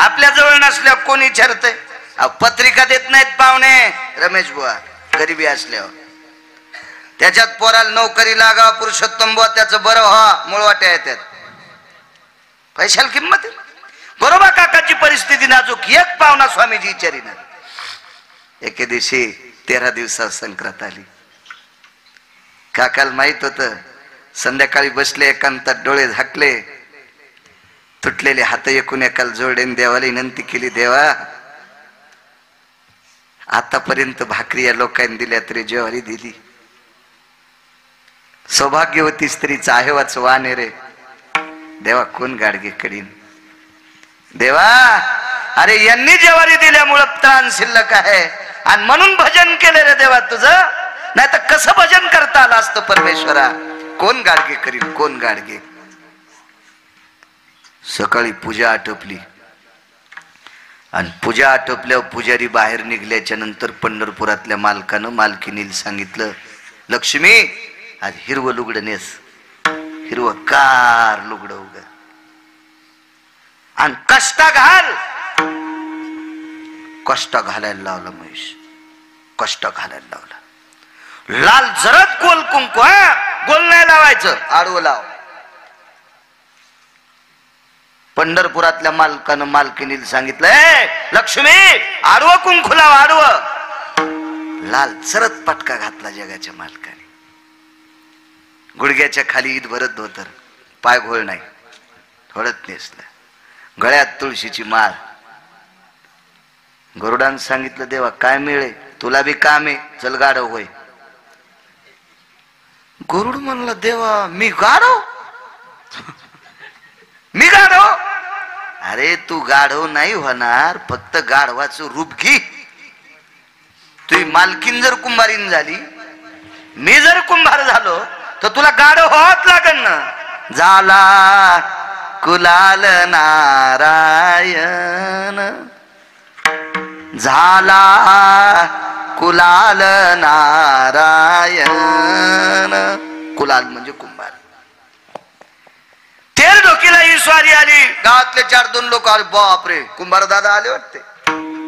आपल्या जवळ नसल्यावर कोण विचारतंय? पत्रिका देत नाहीत पाहुणे रमेश बुवा गरिबी असल्यावर. त्याच्यात पोराला नोकरी लागा पुरुषोत्तम बुवा त्याचं बरं व्हा मुळवाट्या येतात. पैशाला किंमत आहे. बरोबर काकाची परिस्थिती नाजूक. एक पाहुणा स्वामीजी विचारीना. एके दिवशी 13 दिवसावर संक्रांत आली. काकाला माहित होतं. संध्याकाळी बसले एकांतात डोळे झाकले. तुटलेले हात एकूण एकाला जोडेन देवाला विनंती केली. देवा आतापर्यंत भाकरी या लोकांनी दिल्या तरी ज्वारी दिली. सौभाग्यवती स्त्रीचा आहेवाच वाण रे देवा. कोण गाडगे करीन देवा. अरे यांनी ज्वारी दिल्यामुळं त्राण शिल्लक आहे आणि म्हणून भजन केले रे देवा तुझं. नाही तर कसं भजन करता आलं असतं परमेश्वरा. कोण गाडगे करीन कोण गाडगे. सकाळी पूजा आटोपली आणि पूजा आटोपल्यावर पुजारी बाहेर निघल्याच्या नंतर पंढरपुरातल्या मालकानं मालकीनीला सांगितलं लक्ष्मी आज हिरवं लुगडं नेस. हिरवं कार लुगडं उग आणि कष्टा घाल. कष्ट घालायला लावला महेश. कष्ट घालायला लावला. लाल जरद गोल कुंकू. गोल नाही लावायचं आडवं लाव. पंढरपुरातल्या मालकानं मालकीनीला सांगितलंय लक्ष्मी आडवं कुंकू लाव आडवं. लाल जरद पटका घातला जगाच्या मालकाने. गुडघ्याच्या खाली ईद भरत धोतर. पाय घोळ नाही थोडत नेसलं. गळ्यात तुळशीची माळ. गरुडानं सांगितलं देवा काय मिळे तुला बी काम आहे चल गाढव होय. गरुड म्हणला देवा मी गाढव. मी गाढव. अरे तू गाढव नाही होणार फक्त गाढवाचं रूप घे. तुझी मालकीन जर कुंभारीन झाली मी जर कुंभार झालो तर तुला गाढव व्हावंच लागेल ना. झाला कुलाल नारायण. झाला कुलाल नारायण. कुलाल म्हणजे कुंभार. तेर डोकीला ही स्वारी आली. गावातले 4-2 लोक आले. बापरे कुंभार दादा आले वाटते.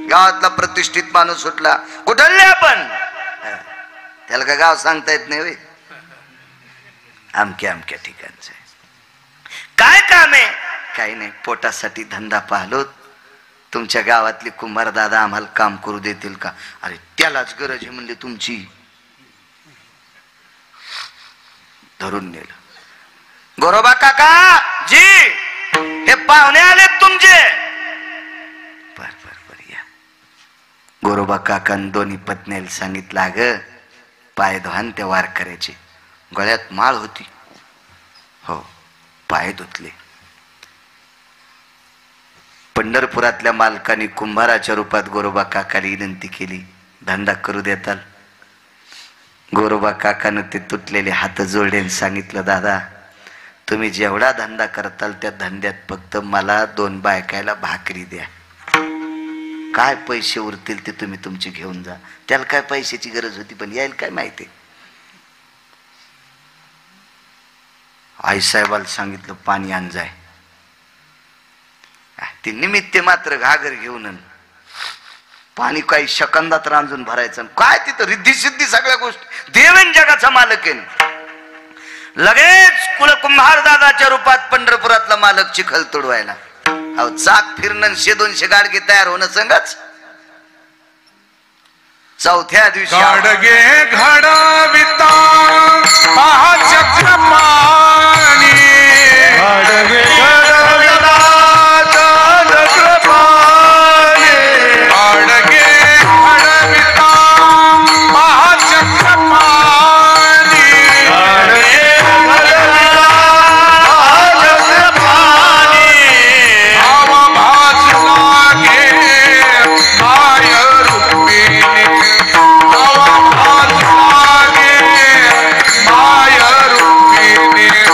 गावातला प्रतिष्ठित माणूस सुटला. कुठले आपण. त्याला का गाव सांगता येत नाही वे. अमक्या अमक्या ठिकाणचं. काय काम आहे. काही नाही पोटासाठी धंदा पाहलो. तुमच्या गावातली कुंभार दादा आम्हाला काम करू देतील का. अरे त्यालाच गरज आहे म्हणले तुमची. धरून नेलं. गोरोबा काका जी हे पाहुणे आलेत तुमचे. बर बर बर या. गोरोबा काकान दोन्ही पत्नीला सांगितलं अगं पाय धुवान त्या वार करायचे. गळ्यात माळ होती. हो पाय धुतले. पंढरपुरातल्या मालकाने कुंभाराच्या रूपात गोरोबा काकाला विनंती केली धंदा करू देताल. गोरोबा काकानं ते तुटलेले हात जोडले सांगितलं दादा तुम्ही जेवढा धंदा करताल त्या धंद्यात फक्त मला 2 बायकायला भाकरी द्या. काय पैसे उरतील ते तुम्ही तुमचे घेऊन जा. त्याला काय पैशाची गरज होती पण यायला काय माहिती. आईसाहेबाला सांगितलं पाणी आण जाय. ते निमित्त मात्र घागर घेऊन पाणी काही शकंदात रांजून भरायचं. काय तिथं रिद्धी सिद्धी सगळ्या गोष्टी. देवेन जगाचा मालक आहे. लगेच कुलकुंभार दादाच्या रूपात पंढरपुरातला मालक चिखल तुडवायला. अहो चाक फिरणं 100-200 गाडगे तयार होणं संगच. चौथ्या दिवशी गाडगे घडविता चक्रपाणी. गाडगे घडविता चक्रपाणी. गाडगे घडविता चक्रपाणी. गाडगे घडविता चक्रपाणी. आवा भाज लागे माय रूपिणी. आवा भाज लागे माय रूपिणी.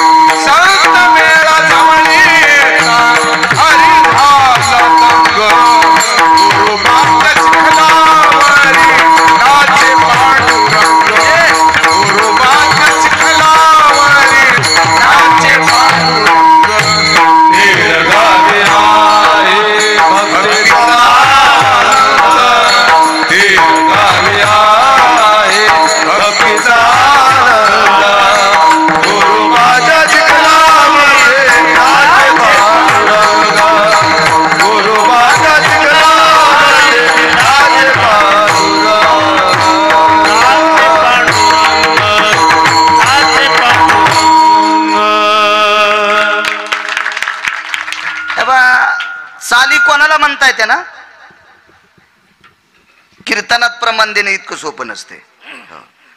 साली कोणाला म्हणता येते ना? कीर्तनात प्रमाण देणे इतकं सोपं नसते.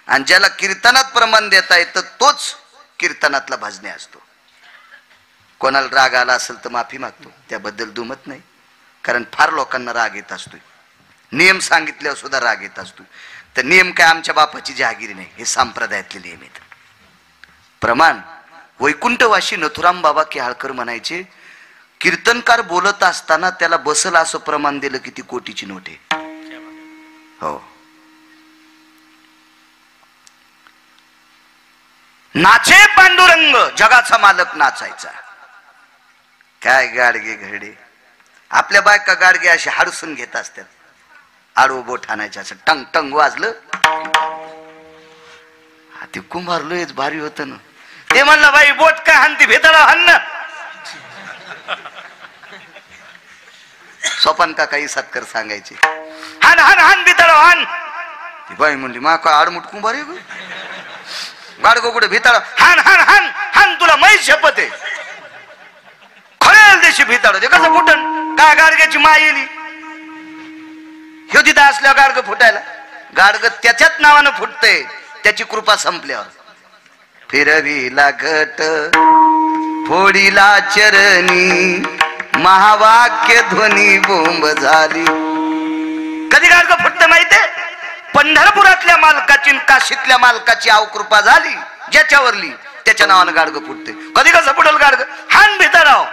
आणि ज्याला कीर्तनात प्रमाण देता येतं तोच कीर्तनातला भजने असतो. कोणाला राग आला असेल तर माफी मागतो, त्याबद्दल दुमत नाही. कारण फार लोकांना राग येत असतो. नियम सांगितल्यावर सुद्धा राग येत असतो. तर नियम काय आमच्या बापाची जहागिरी नाही, हे संप्रदायातले नियम आहेत. प्रमाण वैकुंठवाशी नथुराम बाबा केहाळकर म्हणायचे, कीर्तनकार बोलत असताना त्याला बसल असं प्रमाण दिलं की ती कोटीची नोट आहे. हो. नाचे पांडुरंग, जगाचा मालक नाचायचा. काय गाडगे घडे, आपल्या बायका गाडगे असे हाडसून घेत असतात. आडवं बोट आणायचं, असं टंग टंग वाजलं, ते कुंभारलोयच भारी होत ना. ते म्हणलं बाई बोट का हानती, भेताळा हाण ना. सोपान काका इसतकर सांगायचे, हान हान हान भिताळा हान. ती बाई म्हणली मा का आडमुठ कुंभार आहे, गाडगो कुठे भिताळ, हान हान हान हान, तुला माहीत शपथ आहे. खरेल देशी भिताळ ते कसं फुटन, काय गाडग्याची माय येली. ह्यो तिथं असल्यावर गाडग फुटायला, गाडग त्याच्याच नावानं फुटतंय त्याची कृपा संपल्यावर. फिरविला घट फोडीला चरणी, महावाक्य ध्वनी बोंब झाली. कधी गाडग फुटतं माहितीये? पंढरपुरातल्या मालकाची, काशीतल्या मालकाची अवकृपा झाली ज्याच्यावरली, त्याच्या नावानं गाडग फुटते. कधी कसं फुटल गाडग, हान भिताराव.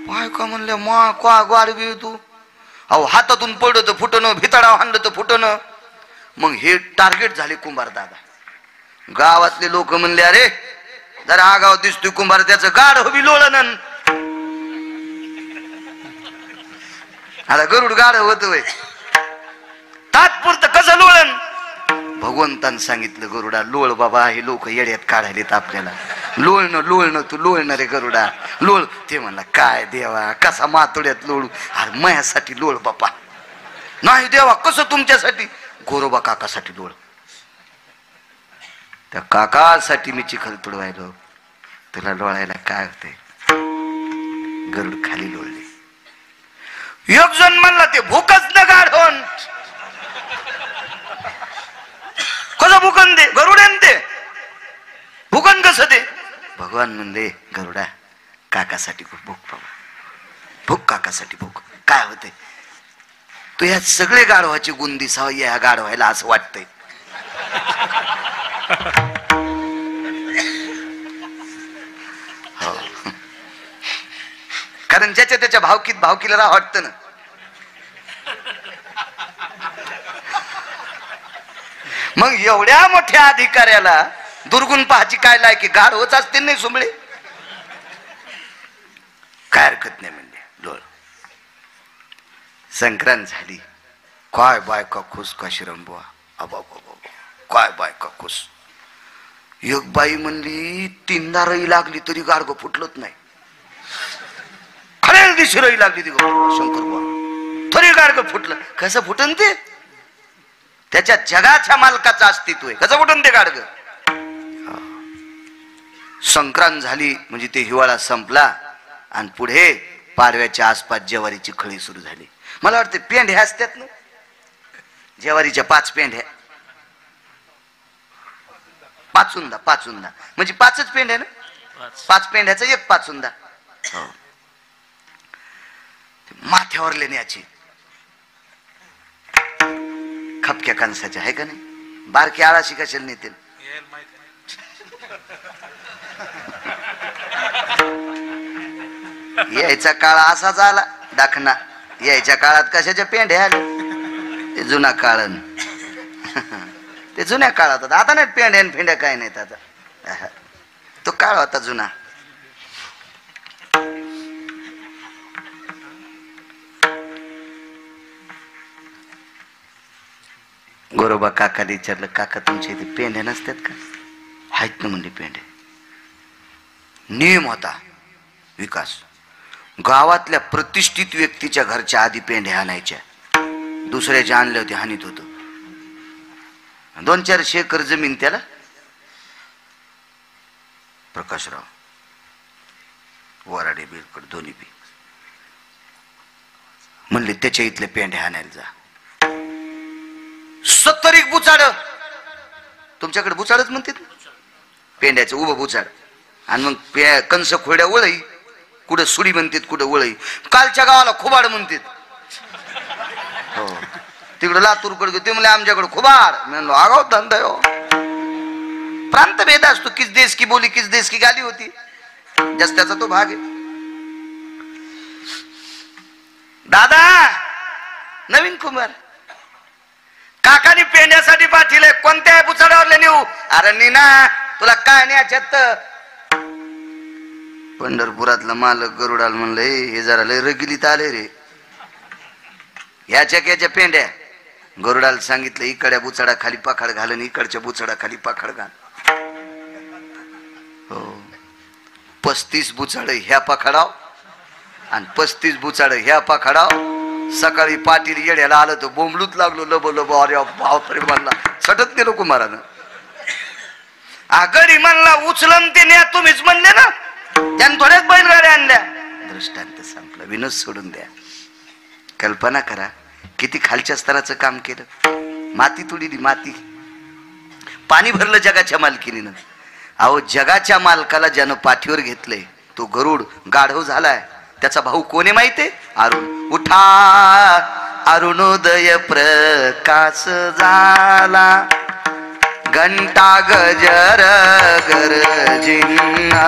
काय का म्हणलं मा का गाडगी तू, अहो हातातून पडलं तर फुटणं, भिताडाव हाणलं तर फुटणं. मग हे टार्गेट झाले कुंभार दादा. गावातले लोक म्हणले, अरे जरा आगाव दिसतोय कुंभार, त्याचं गाड हवी लोळण. आता गरुड गाड होत वय, तात्पुरतं कसं लोळण. भगवंतानं सांगितलं, गरुडा लोळ बाबा, हे लोक येड्यात काढायलेत आपल्याला. लोळणं लोळणं, तू लोळणार रे गरुडा, लोळ. ते म्हणला काय देवा, कसा मातोड्यात लोळू, अरे माझ्यासाठी लोळ बापा. नाही देवा, कसं तुमच्यासाठी? गोरोबा काकासाठी लोळ. त्या काकासाठी मी चिखल तुडवायलो, तुला लोळायला काय होते. गरुड खाली लोळले. एक जण म्हणला ते भूकच न गाढवण. कसं भूकन दे गरुड्यान, ते भूकन कसं दे. भगवान म्हणले, गरुडा काकासाठी भूक बाबा, भूक काकासाठी भूक. काय होते तू ह्या सगळे गाढवाचे गुण दिसावं या गाढवायला असं वाटतंय. हो, कारण ज्याच्या त्याच्या भावकीत भावकीला राह वाटतं ना. मग एवढ्या मोठ्या अधिकाऱ्याला दुर्गुण पाहायची काय लायकी, गाढवच असते नाही सुंबळे. काय हरकत नाही म्हणले, डोळ. संक्रांत झाली, काय बायका खुश काशीराम बुवा, अबा काय बायका खुश. एक बाई म्हणली, तीनदा रई लागली तरी गाडगं फुटलत नाही. खऱ्या दिवशी रई लागली ती शंकर बुवा, तरी गाडगं फुटलं. कसं फुटन ते? त्याच्या जगाच्या मालकाचं अस्तित्व आहे. कसं फुटन ते गाडगं? संक्रांत झाली म्हणजे ते हिवाळा संपला आणि पुढे पाडव्याच्या आसपास ज्वारीची खळी सुरू झाली. मला वाटतं पेंढ्या असतात ना, ज्वारीच्या 5 पेंढ्या, पाचुंदा. पाचुंदा म्हणजे 5च पेंढ्या ना, 5 पेंढ्याचा एक पाचुंदा. हो, माथ्यावर लेण्याची खपक्या कणसाच्या आहे का नाही, बारकी आळाशी कशाला नेतील. यायचा काळ असाच आला दाखना. यायच्या काळात कशाच्या पेंढ्या आल्या, ते जुना काळ. ते जुन्या काळात होता, आता नाही पेंढ्या फेंड्या काय नाहीत आता. तो काळ होता जुना. गोरोबा काकाला विचारलं, काका तुमच्या इथे पेंढ्या नसतात का? आहेत ना म्हणजे पेंढ्या. नियम होता विकास, गावातल्या प्रतिष्ठित व्यक्तीच्या घरच्या आधी पेंढ्या आणायच्या, दुसऱ्याच्या आणल्या होत्या हानीत होत. 2-4 एकर जमीन त्याला. प्रकाशराव वराडे बिलकड दोन्ही बी म्हणले त्याच्या इथले पेंढे आणायला जा. 70 बुचाड, तुमच्याकडे बुचाडच म्हणतात, पेंड्याचं उभं बुचाड. आणि मग कंस खोड्या वळई, कुठं सुडी म्हणतात कुठं वळई. कालच्या गावाला खुबाड म्हणतात. हो, तिकडं लातूरकडे ते म्हणले आमच्याकडे खुबाड. म्हणलो आगाव धंदा हो. प्रांत भेद असतो, किस देश की बोली किस देश की गाली होती, जास्त त्याचा तो भाग आहे. दादा नवीन कुमार काकानी पेंड्यासाठी पाठीले, कोणत्या बुचाडावरले नेऊ? अरे नीना तुला काय न्यायच्यात? पंढरपुरातला मालक गरुडाल म्हणलं हे जरा लय रगिलीत आले रे, ह्याच्या क्याच्या पेंड्या. गरुडाला सांगितलं इकडच्या बुचाडा खाली पाखड घाल आणि इकडच्या बुचाडा खाली पाखड घाल. हो, 35 बुचाड ह्या पाखडाव आणि 35 बुचाड ह्या पाखडाव. सकाळी पाटील येड्याला आलं तर बोंबलूत लागलो, लब लब. अरे बापरे म्हणला, सटत गेलो कुमारानं. आगडी म्हणला उचलम ते न्या, तुम्हीच म्हणले ना, त्यानं थोड्याच बैलगाड्या आणल्या. दृष्टांत संपला, विनोद सोडून द्या. कल्पना करा किती खालच्या स्तराचं काम केलं. माती तुडीली, माती. पाणी भरलं जगाच्या मालकीनीनं. अहो जगाच्या मालकाला ज्यानं पाठीवर घेतलंय तो गरुड गाढव झालाय. त्याचा भाऊ कोणी माहितीये? अरुण. उठा अरुणोदय प्रकाश झाला, घंटा गजर गरजिनला,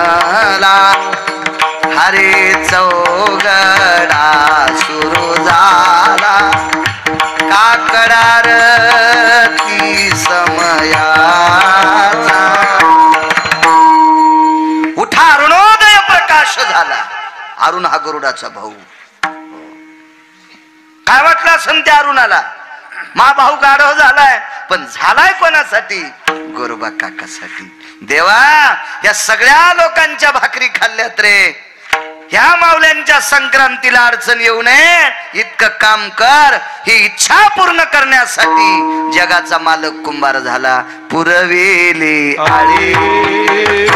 हरे चौगडा सुरू झाला, काकडारती समयाचा. उठा अरुणोदय प्रकाश झाला. अरुण हा गरुडाचा भाऊ. काय वाटलं असेल त्या अरुणाला? मा भाऊ गाढव झालाय, पण झालाय कोणासाठी? गोरोबा काकासाठी. देवा या सगळ्या लोकांच्या भाकरी खाल्ल्यात रे, ह्या मावल्यांच्या संक्रांतीला अडचण येऊ नये इतकं काम कर. ही इच्छा पूर्ण करण्यासाठी जगाचा मालक कुंभार झाला. पुरवेली आळी, पुरवेली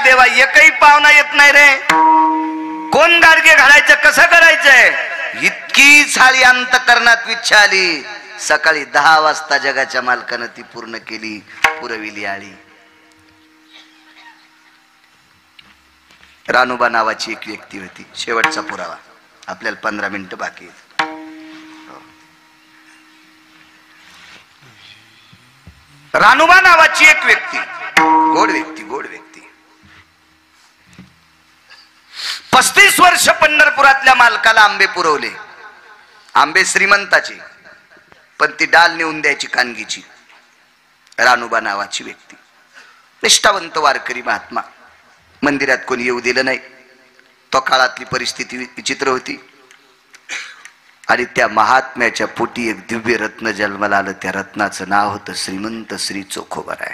देवा एकही पाहुणा येत नाही रे. कोण गाडगे घालायचं, कसं करायचंय? इतकी साळी अंतकरणात इच्छा आली. सकाळी 10 वाजता जगाच्या मालकानं ती पूर्ण केली. पुरविली आळी. रानूबा नावाची एक व्यक्ती होती. शेवटचा पुरावा, आपल्याला 15 मिनिटं बाकी आहेत. रानूबा नावाची एक व्यक्ती, गोड व्यक्ती, गोड व्यक्ती. 35 वर्ष पंढरपुरातल्या मालकाला आंबे पुरवले. आंबे श्रीमंताचे, पण ती डाल नेऊन द्यायची कानगीची. रानूबा नावाची व्यक्ती, निष्ठावंत वारकरी महात्मा. मंदिरात कोणी येऊ दिलं नाही. तो काळातली परिस्थिती विचित्र होती. आणि त्या महात्म्याच्या पोटी एक दिव्य रत्न जन्माला आलं. त्या रत्नाचं नाव होतं श्रीमंत श्री चोखोबराय.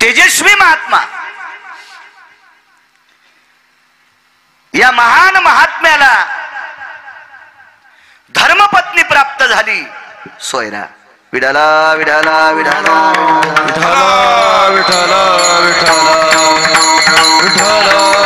तेजस्वी महात्मा. या महान महात्म्याला धर्मपत्नी प्राप्त झाली, सोयरा. विडाला विडाला विडाला विठाला विठाला विठाला विठाला